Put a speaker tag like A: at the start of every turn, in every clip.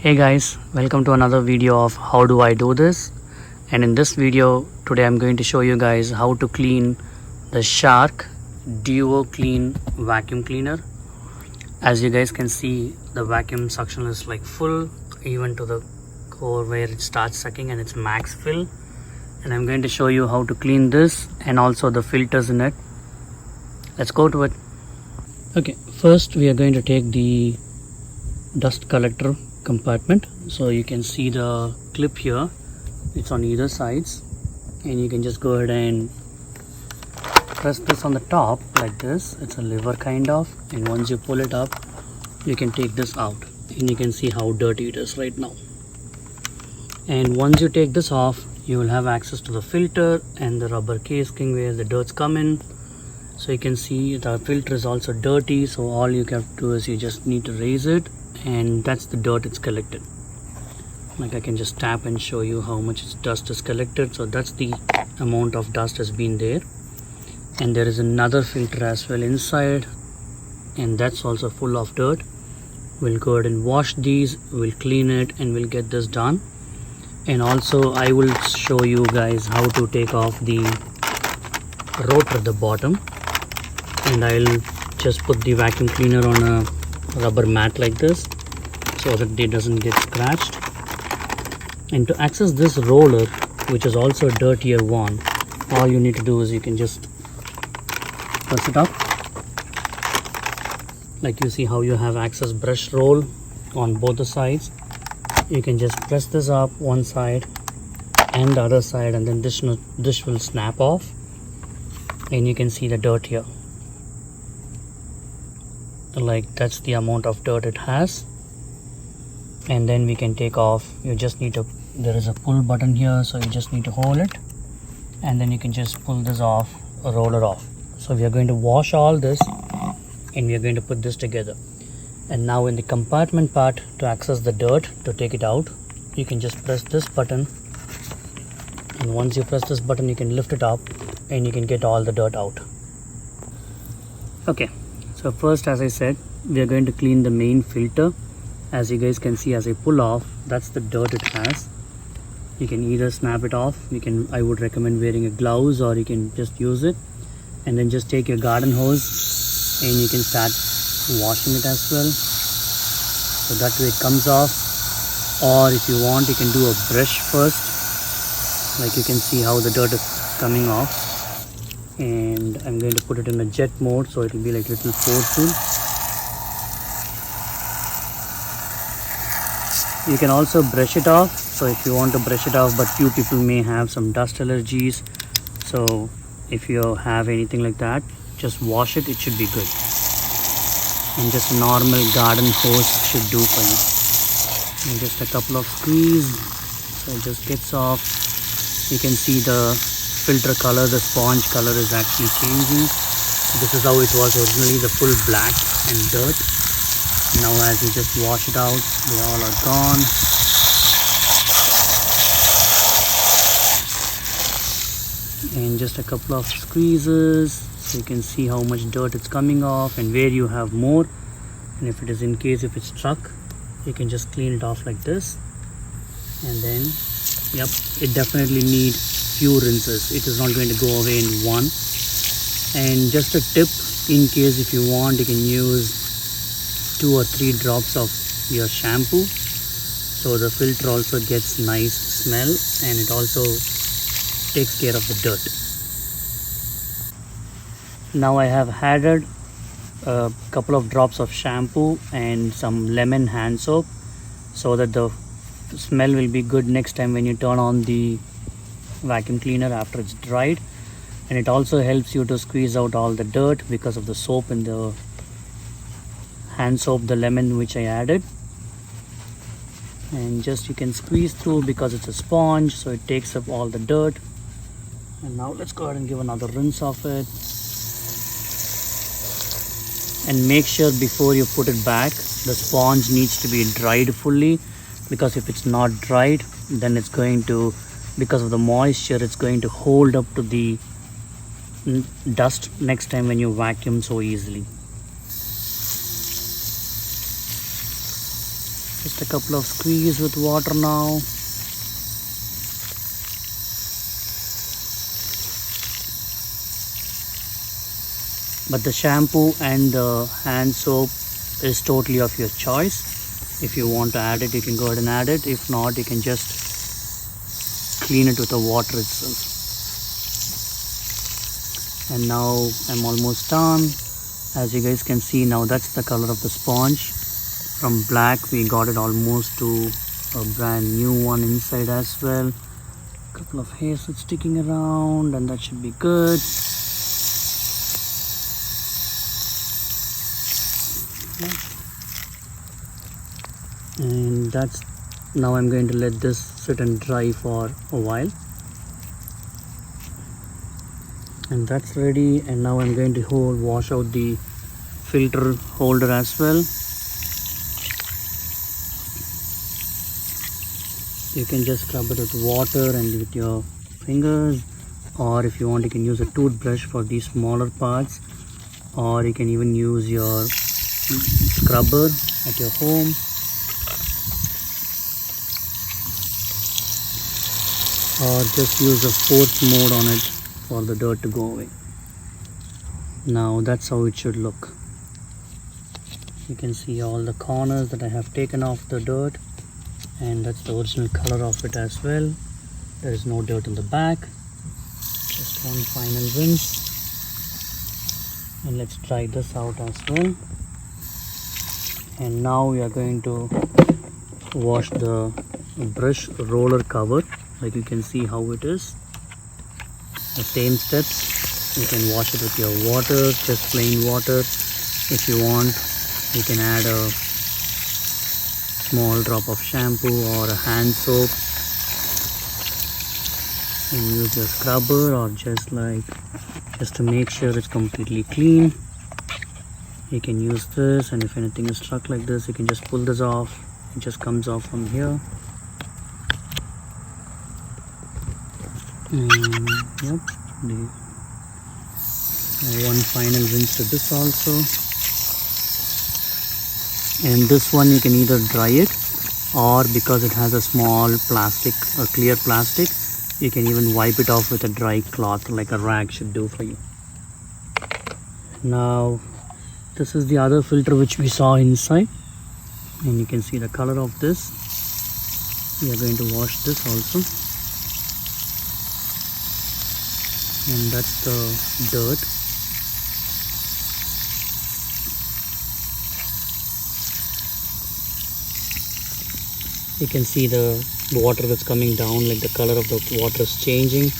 A: Hey guys, welcome to another video of how do I do this. And in this video today I'm going to show you guys how to clean the Shark Duo Clean vacuum cleaner. As you guys can see, the vacuum suction is like full even to the core where it starts sucking, and it's max fill. And I'm going to show you how to clean this and also the filters in it. Let's go to it. Okay, first we are going to take the dust collector compartment. So you can see the clip here, it's on either sides, and you can just go ahead and press this on the top like this. It's a lever kind of, and once you pull it up you can take this out, and you can see how dirty it is right now. And once you take this off, you will have access to the filter and the rubber casing where the dirts come in. So you can see the filter is also dirty, so all you have to do is you just need to raise it, and that's the dirt it's collected. Like I can just tap and show you how much dust is collected. So that's the amount of dust has been there. And there is another filter as well inside, and that's also full of dirt. We'll go ahead and wash these, we'll clean it, and we'll get this done. And also I will show you guys how to take off the rotor at the bottom, and I'll just put the vacuum cleaner on a rubber mat like this so that it doesn't get scratched. And to access this roller, which is also a dirtier one, all you need to do is you can just press it up. Like you see how you have access brush roll on both the sides. You can just press this up one side and the other side, and then this will snap off, and you can see the dirt here. Like that's the amount of dirt it has. And then we can take off. You just need to, there is a pull button here, so you just need to hold it, and then you can just pull this off, roller off. So we are going to wash all this, and we are going to put this together. And now in the compartment part, to access the dirt, to take it out, you can just press this button, and once you press this button you can lift it up and you can get all the dirt out. Okay, so first, as I said, we are going to clean the main filter. As you guys can see, as I pull off, that's the dirt it has. You can either snap it off, I would recommend wearing a gloves, or you can just use it, and then just take your garden hose and you can start washing it as well, so that way it comes off. Or if you want, you can do a brush first. Like you can see how the dirt is coming off, and I'm going to put it in a jet mode, so it will be like little forceful. You can also brush it off, so if you want to brush it off, but few people may have some dust allergies, so if you have anything like that, just wash it, it should be good. And just a normal garden hose should do for you. And just a couple of squeeze, so it just gets off. You can see the filter color, the sponge color is actually changing. This is how it was originally, the full black and dirt. Now as you just wash it out, they all are gone. And just a couple of squeezes, so you can see how much dirt it's coming off and where you have more. And if it is in case if it's stuck, you can just clean it off like this. And then, yep, it definitely needs few rinses. It is not going to go away in one. And just a tip, in case if you want, you can use 2 or 3 drops of your shampoo, so the filter also gets nice smell, and it also takes care of the dirt. Now I have added a couple of drops of shampoo and some lemon hand soap, so that the smell will be good next time when you turn on the vacuum cleaner after it's dried. And it also helps you to squeeze out all the dirt because of the soap and the hand soap, the lemon which I added. And just you can squeeze through because it's a sponge, so it takes up all the dirt. And now let's go ahead and give another rinse of it. And make sure before you put it back, the sponge needs to be dried fully, because if it's not dried, then it's going to, because of the moisture, it's going to hold up to the dust next time when you vacuum so easily. Just a couple of squeeze with water now. But the shampoo and the hand soap is totally of your choice. If you want to add it, you can go ahead and add it. If not, you can just clean it with the water itself. And now I'm almost done. As you guys can see, now that's the color of the sponge. From black we got it almost to a brand new one inside as well. Couple of hairs that's sticking around, and that should be good. And that's, now I'm going to let this sit and dry for a while. And that's ready. And now I'm going to wash out the filter holder as well. You can just scrub it with water and with your fingers, or if you want you can use a toothbrush for these smaller parts, or you can even use your scrubber at your home. Or just use a force mode on it for the dirt to go away. Now that's how it should look. You can see all the corners that I have taken off the dirt, and that's the original color of it as well. There is no dirt in the back. Just one final rinse. And let's try this out as well. And now we are going to wash the brush roller cover. Like you can see how it is. The same steps. You can wash it with your water, just plain water. If you want, you can add a small drop of shampoo or a hand soap and use your scrubber, or just to make sure it's completely clean. You can use this, and if anything is stuck like this, you can just pull this off. It just comes off from here. Yep, one final rinse to this also. And this one you can either dry it, or because it has a small plastic or clear plastic, you can even wipe it off with a dry cloth, like a rag should do for you. Now this is the other filter which we saw inside, and you can see the color of this. We are going to wash this also. And that's the dirt. You can see the water that's coming down, like the color of the water is changing,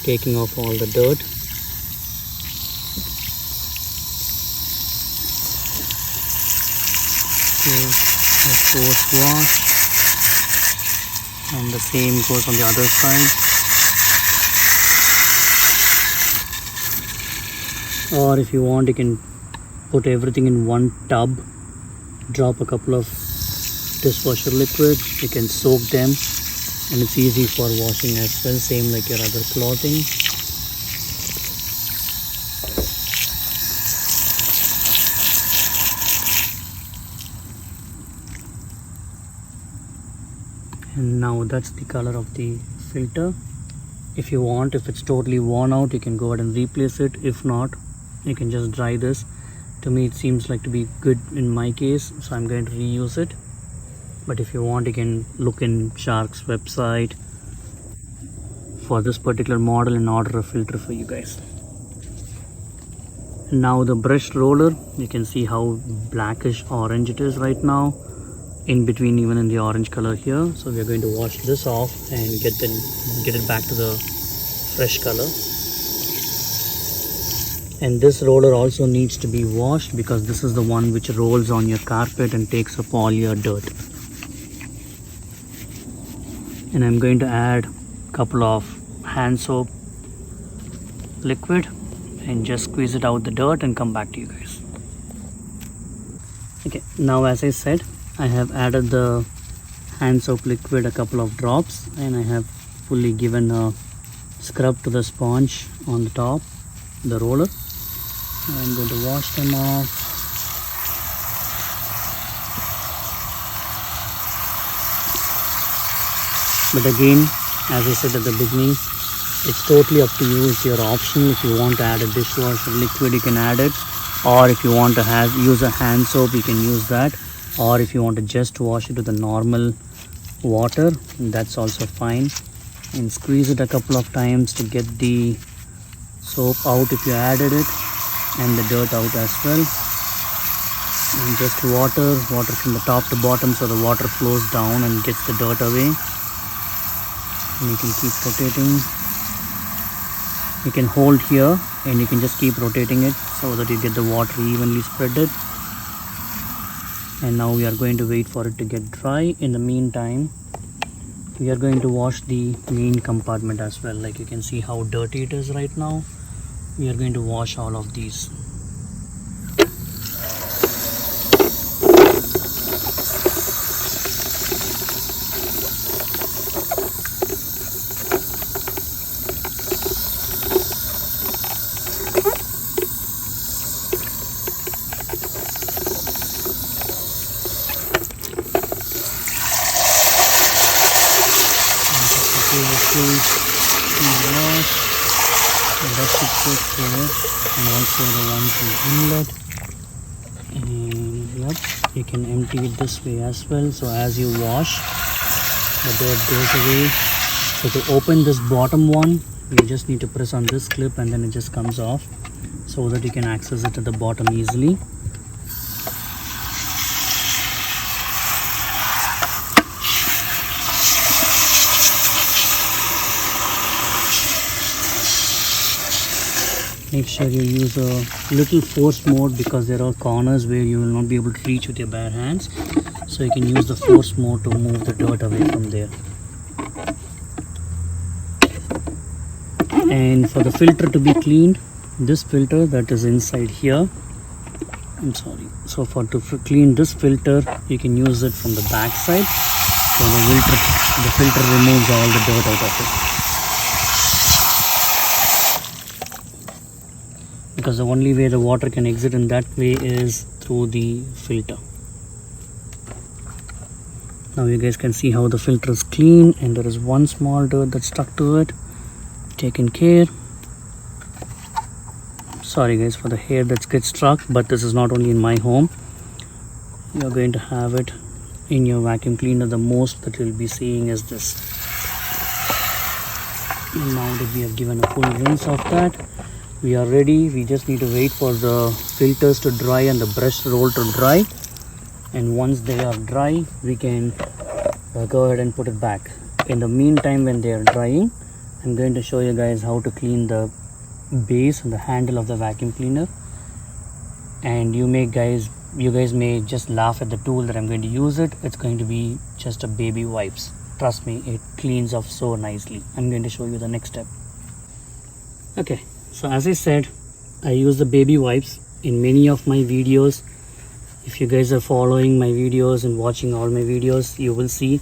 A: taking off all the dirt. Okay, let's force wash, and the same goes on the other side. Or if you want, you can put everything in one tub, drop a couple of dishwasher liquid, you can soak them, and it's easy for washing as well, same like your other clothing. And now that's the color of the filter. If you want, if it's totally worn out, you can go ahead and replace it. If not, you can just dry this. To me it seems like to be good in my case, so I'm going to reuse it. But if you want, you can look in Shark's website for this particular model and order a filter for you guys. Now the brush roller, you can see how blackish orange it is right now, in between even in the orange color here. So we are going to wash this off and get it back to the fresh color. And this roller also needs to be washed, because this is the one which rolls on your carpet and takes up all your dirt. And I'm going to add a couple of hand soap liquid and just squeeze it out the dirt and come back to you guys. Okay, now as I said, I have added the hand soap liquid, a couple of drops, and I have fully given a scrub to the sponge on the top, the roller. I'm going to wash them off. But again, as I said at the beginning, it's totally up to you. It's your option. If you want to add a dishwasher liquid, you can add it, or if you want to use a hand soap, you can use that, or if you want to just wash it with the normal water, that's also fine. And squeeze it a couple of times to get the soap out if you added it, and the dirt out as well. And just water from the top to bottom, so the water flows down and gets the dirt away. And you can keep rotating. You can hold here and you can just keep rotating it so that you get the water evenly spreaded. And now we are going to wait for it to get dry. In the meantime, we are going to wash the main compartment as well. Like you can see how dirty it is right now. We are going to wash all of these. That's it there, and also the one to inlet. And yep, you can empty it this way as well. So as you wash, the dirt goes away. So to open this bottom one, you just need to press on this clip and then it just comes off, so that you can access it at the bottom easily. Make sure you use a little force mode, because there are corners where you will not be able to reach with your bare hands. So you can use the force mode to move the dirt away from there. And for the filter to be cleaned, this filter that is inside here, so to clean this filter, you can use it from the back side. So the filter removes all the dirt out of it. Because the only way the water can exit in that way is through the filter. Now you guys can see how the filter is clean, and there is one small dirt that's stuck to it. Taken care. Sorry guys for the hair that gets stuck, but this is not only in my home. You're going to have it in your vacuum cleaner. The most that you'll be seeing is this. And now that we have given a full rinse of that, we are ready. We just need to wait for the filters to dry and the brush roll to dry, and once they are dry, we can go ahead and put it back. In the meantime, when they are drying, I'm going to show you guys how to clean the base and the handle of the vacuum cleaner. And you guys may just laugh at the tool that I'm going to use. It's going to be just a baby wipes. Trust me, it cleans off so nicely. I'm going to show you the next step. Okay, so as I said, I use the baby wipes in many of my videos. If you guys are following my videos and watching all my videos, you will see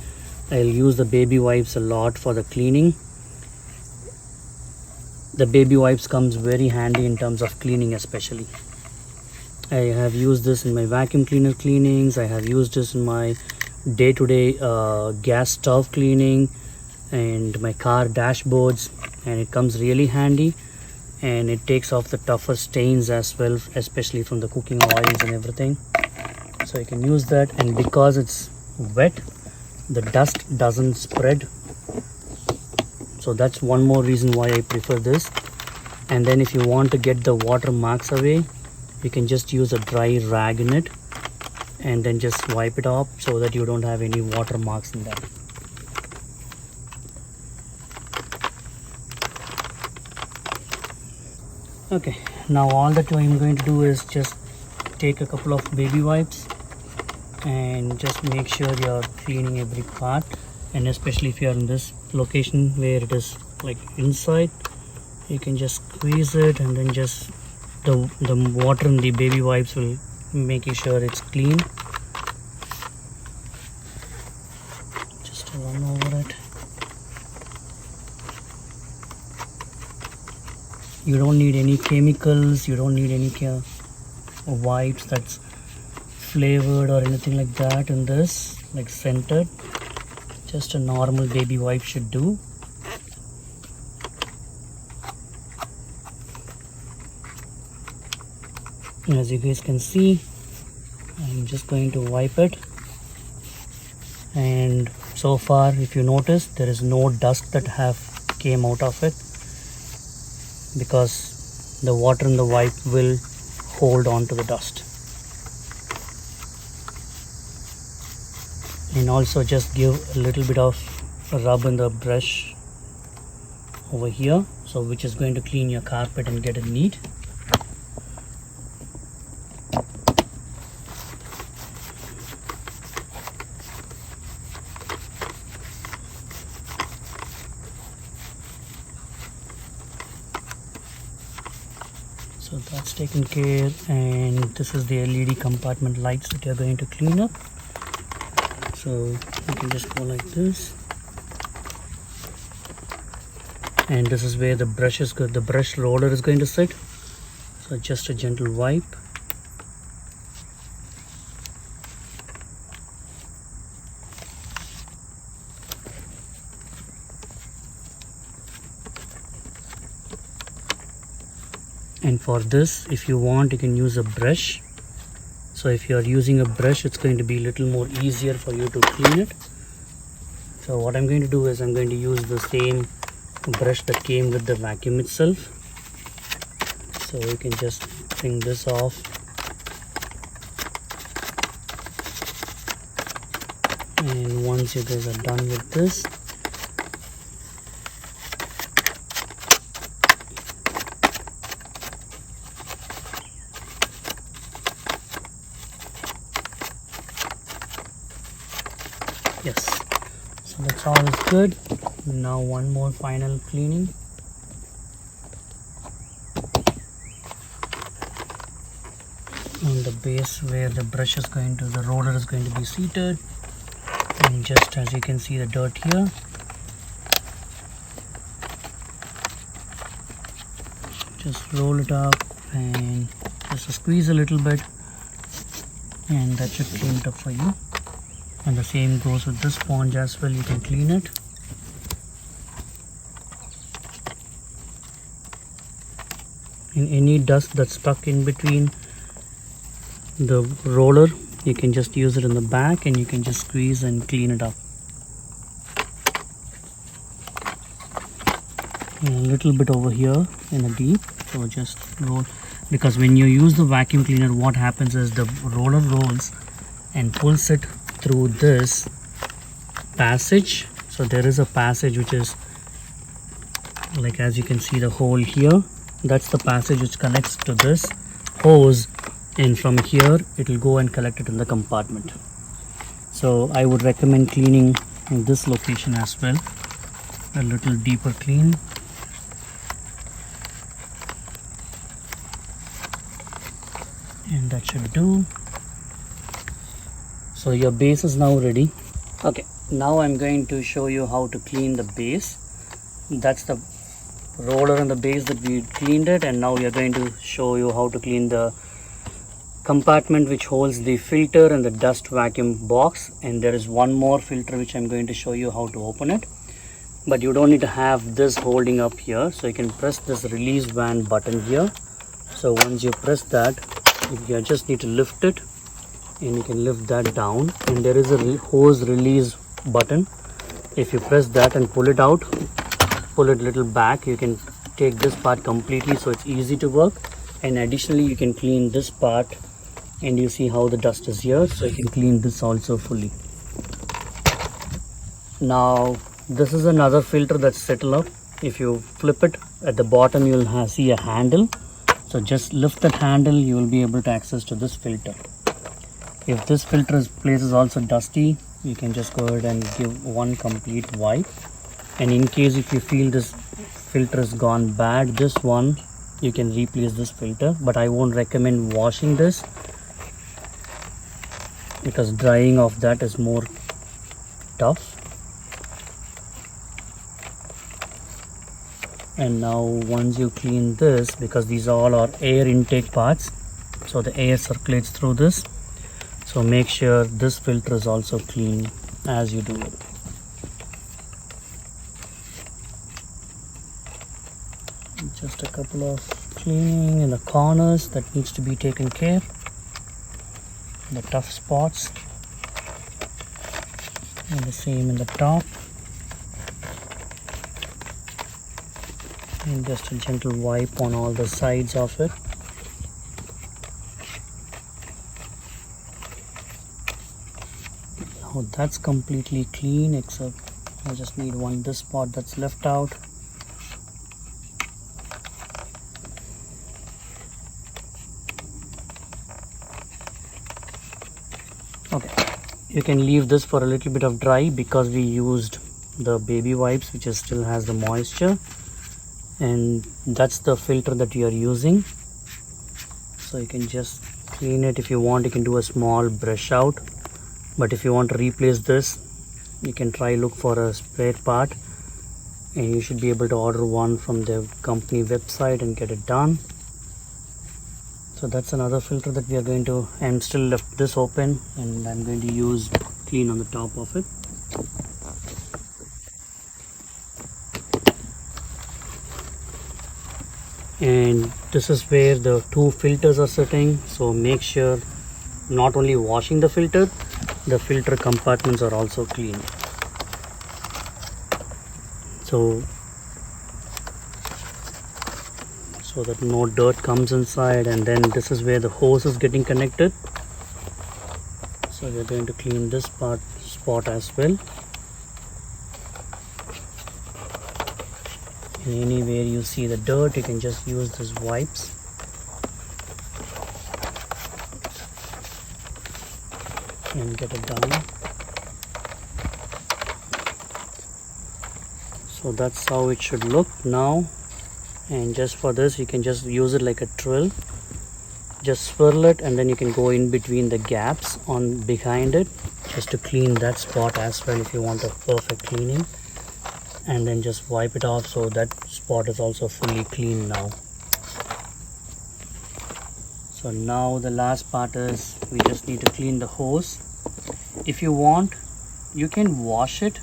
A: I'll use the baby wipes a lot for the cleaning. The baby wipes comes very handy in terms of cleaning especially. I have used this in my vacuum cleaner cleanings. I have used this in my day-to-day gas stove cleaning and my car dashboards, and it comes really handy, and it takes off the tougher stains as well, especially from the cooking oils and everything. So you can use that, and because it's wet, the dust doesn't spread. So that's one more reason why I prefer this. And then if you want to get the water marks away, you can just use a dry rag in it and then just wipe it off so that you don't have any water marks in that. Okay, now all that I'm going to do is just take a couple of baby wipes and just make sure you're cleaning every part, and especially if you're in this location where it is like inside, you can just squeeze it, and then just the water in the baby wipes will make sure it's clean. Just run over it. You don't need any chemicals, you don't need any wipes that's flavored or anything like that in this, like scented. Just a normal baby wipe should do. As you guys can see, I'm just going to wipe it, and so far if you notice there is no dust that have came out of it, because the water in the wipe will hold on to the dust. And also just give a little bit of a rub in the brush over here, so which is going to clean your carpet and get it neat. So that's taken care, and this is the LED compartment lights that you're going to clean up. So you can just go like this, and this is where the brush roller is going to sit. So just a gentle wipe. And for this, if you want, you can use a brush. So if you are using a brush, it's going to be a little more easier for you to clean it. So what I'm going to do is I'm going to use the same brush that came with the vacuum itself. So you can just bring this off. And once you guys are done with this, yes, so that's all is good. Now one more final cleaning. On the base where the brush is going to, the roller is going to be seated, and just as you can see the dirt here, just roll it up and just squeeze a little bit, and that should clean it up for you. And the same goes with this sponge as well, you can clean it. And any dust that's stuck in between the roller, you can just use it in the back and you can just squeeze and clean it up. And a little bit over here in a deep, so just roll, because when you use the vacuum cleaner, what happens is the roller rolls and pulls it through this passage. So there is a passage which is like, as you can see the hole here, that's the passage which connects to this hose, and from here it will go and collect it in the compartment. So I would recommend cleaning in this location as well, a little deeper clean. And that should do. So your base is now ready. Okay, now I'm going to show you how to clean the base. That's the roller and the base that we cleaned it, and now we are going to show you how to clean the compartment which holds the filter and the dust vacuum box. And there is one more filter which I'm going to show you how to open it, but you don't need to have this holding up here. So you can press this release van button here. So once you press that, you just need to lift it, and you can lift that down, and there is a hose release button. If you press that and pull it out, pull it a little back, you can take this part completely, so it's easy to work. And additionally, you can clean this part, and you see how the dust is here, so you can clean this also fully. Now this is another filter that's settled up. If you flip it, at the bottom you will see a handle. So just lift that handle, you will be able to access to this filter. If this filter's place is also dusty, you can just go ahead and give one complete wipe. And in case if you feel this filter has gone bad, this one, you can replace this filter. But I won't recommend washing this, because drying of that is more tough. And now once you clean this, because these all are air intake parts, so the air circulates through this, so make sure this filter is also clean as you do it. couple of cleaning in the corners that needs to be taken care, the tough spots, and the same in the top, and just a gentle wipe on all the sides of it. Now that's completely clean, except I just need this spot that's left out. Okay, you can leave this for a little bit of dry because we used the baby wipes, which still has the moisture, and that's the filter that you are using. So you can just clean it. If you want, you can do a small brush out, but if you want to replace this, you can try look for a spare part, and you should be able to order one from the company website and get it done. So that's another filter that we are going to, I'm still left this open, and I'm going to use clean on the top of it. And this is where the two filters are sitting, so make sure not only washing the filter compartments are also clean, so that no dirt comes inside. And then this is where the hose is getting connected, so we're going to clean this spot as well. And anywhere you see the dirt, you can just use these wipes. And get it down. So that's how it should look now. And just for this, you can just use it like a drill, just swirl it, and then you can go in between the gaps on behind it just to clean that spot as well if you want a perfect cleaning. And then just wipe it off, so that spot is also fully clean now. So now the last part is we just need to clean the hose. If you want, you can wash it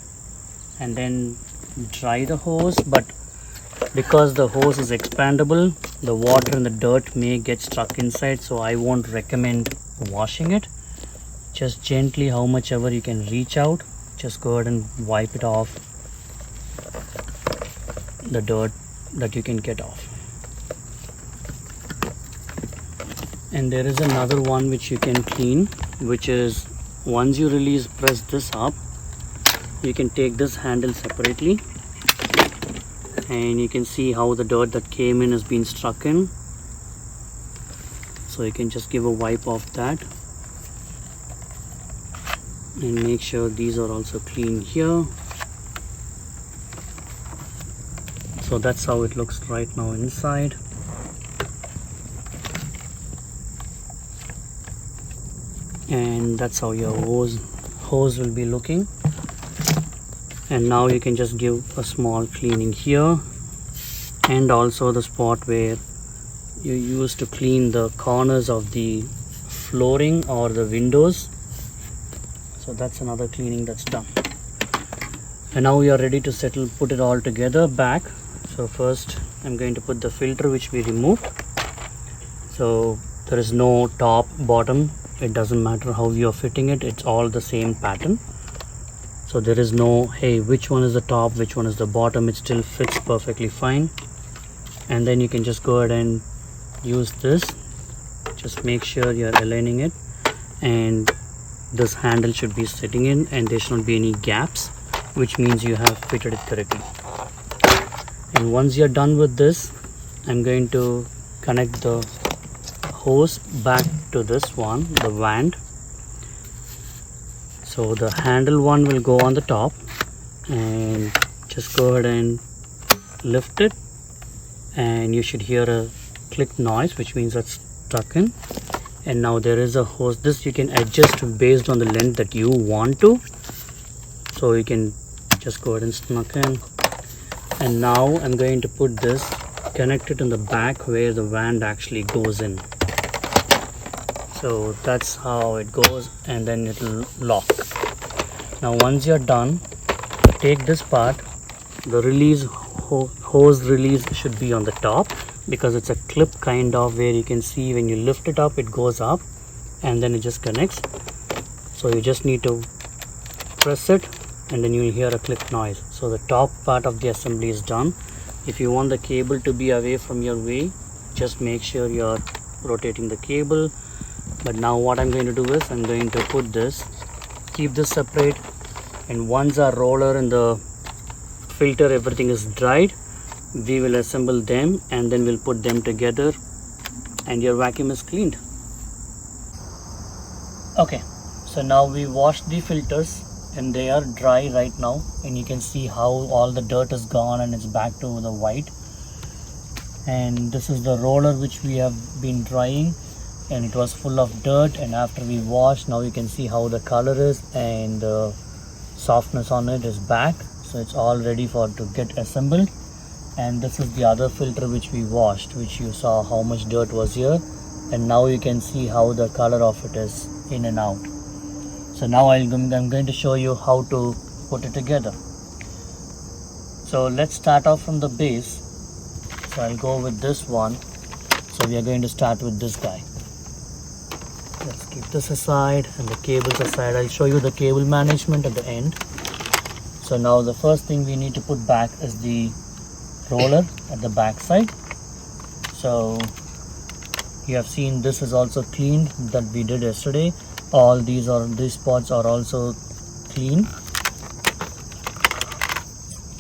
A: and then dry the hose, but because the hose is expandable, the water and the dirt may get stuck inside, so I won't recommend washing it. Just gently, how much ever you can reach out, just go ahead and wipe it off, the dirt that you can get off. And there is another one which you can clean, which is once you press this up, you can take this handle separately, and you can see how the dirt that came in has been stuck in. So you can just give a wipe off that and make sure these are also clean here. So that's how it looks right now inside. And that's how your hose will be looking. And now you can just give a small cleaning here, and also the spot where you used to clean the corners of the flooring or the windows. So that's another cleaning that's done. And now we are ready to put it all together back. So first I'm going to put the filter which we removed. So there is no top, bottom, it doesn't matter how you are fitting it, it's all the same pattern. So there is no, hey, which one is the top, which one is the bottom, it still fits perfectly fine. And then you can just go ahead and use this. Just make sure you're aligning it, and this handle should be sitting in, and there should not be any gaps, which means you have fitted it correctly. And once you're done with this, I'm going to connect the hose back to this one, the wand. So the handle one will go on the top, and just go ahead and lift it, and you should hear a click noise, which means that's stuck in. And now there is a hose. This you can adjust based on the length that you want to, so you can just go ahead and snug in. And now I'm going to put this, connect it in the back where the wand actually goes in. So that's how it goes, and then it will lock. Now once you're done, take this part, the release hose release should be on the top, because it's a clip kind of, where you can see when you lift it up it goes up and then it just connects. So you just need to press it and then you will hear a click noise. So the top part of the assembly is done. If you want the cable to be away from your way, just make sure you're rotating the cable. But now what I'm going to do is I'm going to put this, keep this separate, and once our roller and the filter everything is dried, we will assemble them and then we'll put them together and your vacuum is cleaned. Okay, so now we washed the filters and they are dry right now, and you can see how all the dirt is gone and it's back to the white. And this is the roller which we have been drying, and it was full of dirt, and after we washed, now you can see how the color is and the softness on it is back. So it's all ready to get assembled. And this is the other filter which we washed, which you saw how much dirt was here, and now you can see how the color of it is in and out. So now I'm going to show you how to put it together. So let's start off from the base. So I'll go with this one. So we are going to start with this guy. Let's keep this aside and the cables aside. I'll show you the cable management at the end. So now the first thing we need to put back is the roller at the back side. So you have seen this is also cleaned, that we did yesterday. All these spots are also clean.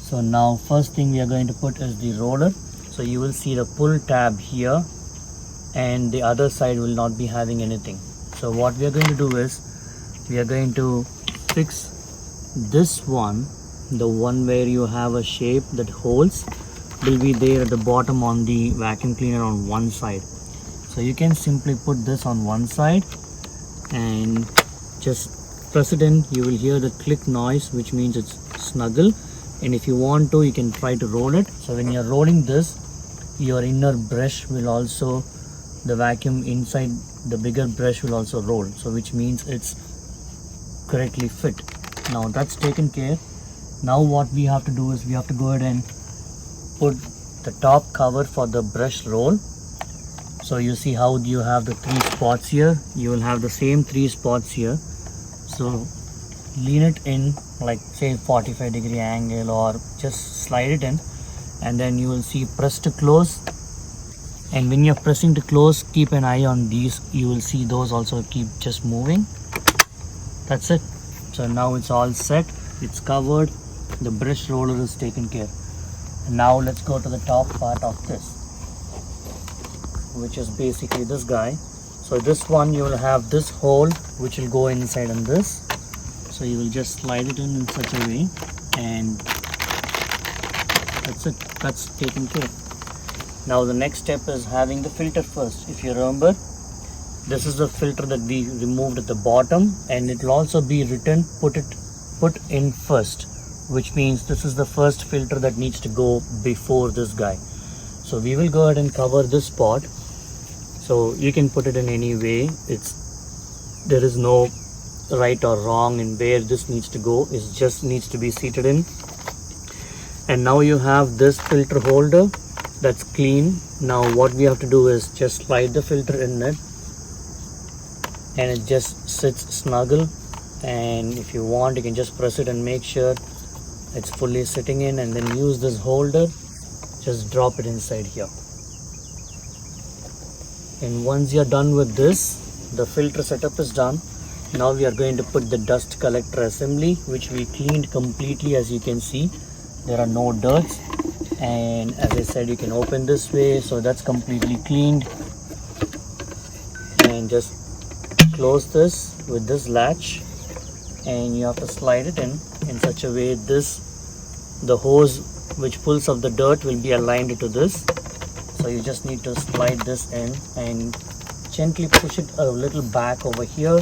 A: So now first thing we are going to put is the roller. So you will see the pull tab here, and the other side will not be having anything. So what we are going to do is we are going to fix this one, the one where you have a shape that holds will be there at the bottom on the vacuum cleaner on one side. So you can simply put this on one side and just press it in. You will hear the click noise, which means it's snuggle, and if you want to, you can try to roll it. So when you're rolling this, your inner brush will also, the vacuum inside the bigger brush will also roll, so which means it's correctly fit. Now that's taken care. Now what we have to do is we have to go ahead and put the top cover for the brush roll. So you see how you have the 3 spots here, you will have the same 3 spots here. So lean it in, like say 45-degree angle, or just slide it in, and then you will see press to close. And when you're pressing to close, keep an eye on these. You will see those also keep just moving. That's it. So now it's all set, it's covered, the brush roller is taken care. And now let's go to the top part of this, which is basically this guy. So this one, you will have this hole which will go inside on this. So you will just slide it in such a way, and that's it, that's taken care. Now the next step is having the filter first. If you remember, this is the filter that we removed at the bottom, and it will also be written put in first, which means this is the first filter that needs to go before this guy. So we will go ahead and cover this spot. So you can put it in any way. There is no right or wrong in where this needs to go. It just needs to be seated in. And now you have this filter holder that's clean. Now what we have to do is just slide the filter in it, and it just sits snuggle. And if you want, you can just press it and make sure it's fully sitting in, and then use this holder, just drop it inside here. And once you're done with this, the filter setup is done. Now we are going to put the dust collector assembly, which we cleaned completely. As you can see, there are no dirts, and as I said, you can open this way, so that's completely cleaned. And just close this with this latch, and you have to slide it in such a way the hose which pulls up the dirt will be aligned to this. So you just need to slide this in and gently push it a little back over here.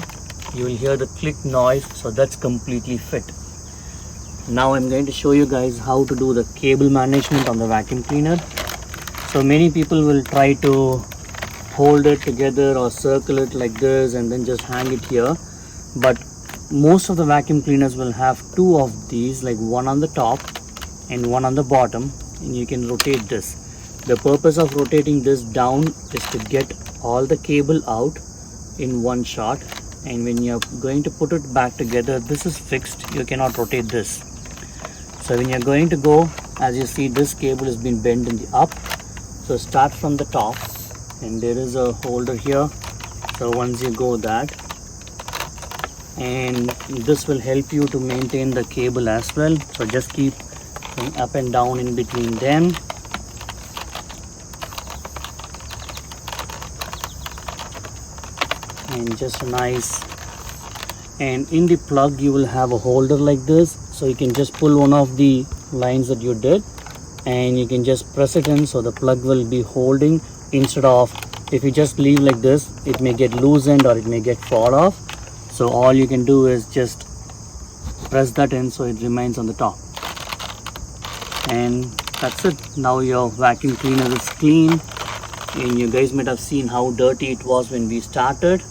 A: You will hear the click noise, so that's completely fit. Now I'm going to show you guys how to do the cable management on the vacuum cleaner. So many people will try to hold it together or circle it like this and then just hang it here, but most of the vacuum cleaners will have 2 of these, like one on the top and one on the bottom, and you can rotate this. The purpose of rotating this down is to get all the cable out in one shot, and when you're going to put it back together, this is fixed, you cannot rotate this. So when you're going to go, as you see, this cable has been bent in the up. So start from the top, and there is a holder here. So once you go that, and this will help you to maintain the cable as well. So just keep going up and down in between them. And just nice. And in the plug you will have a holder like this, so you can just pull one of the lines that you did and you can just press it in, so the plug will be holding, instead of if you just leave like this, it may get loosened or it may get fall off. So all you can do is just press that in so it remains on the top, and that's it. Now your vacuum cleaner is clean, and you guys might have seen how dirty it was when we started,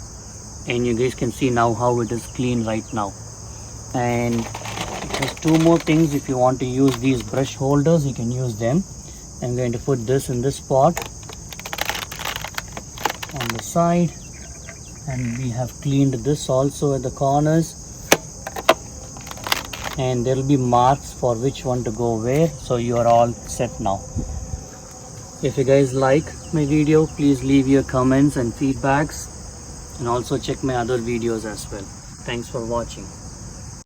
A: and you guys can see now how it is clean right now. And just two more things. If you want to use these brush holders, you can use them. I'm going to put this in this spot on the side, and we have cleaned this also at the corners, and there will be marks for which one to go where, so you are all set now. If you guys like my video, please leave your comments and feedbacks, and also check my other videos as well. Thanks for watching.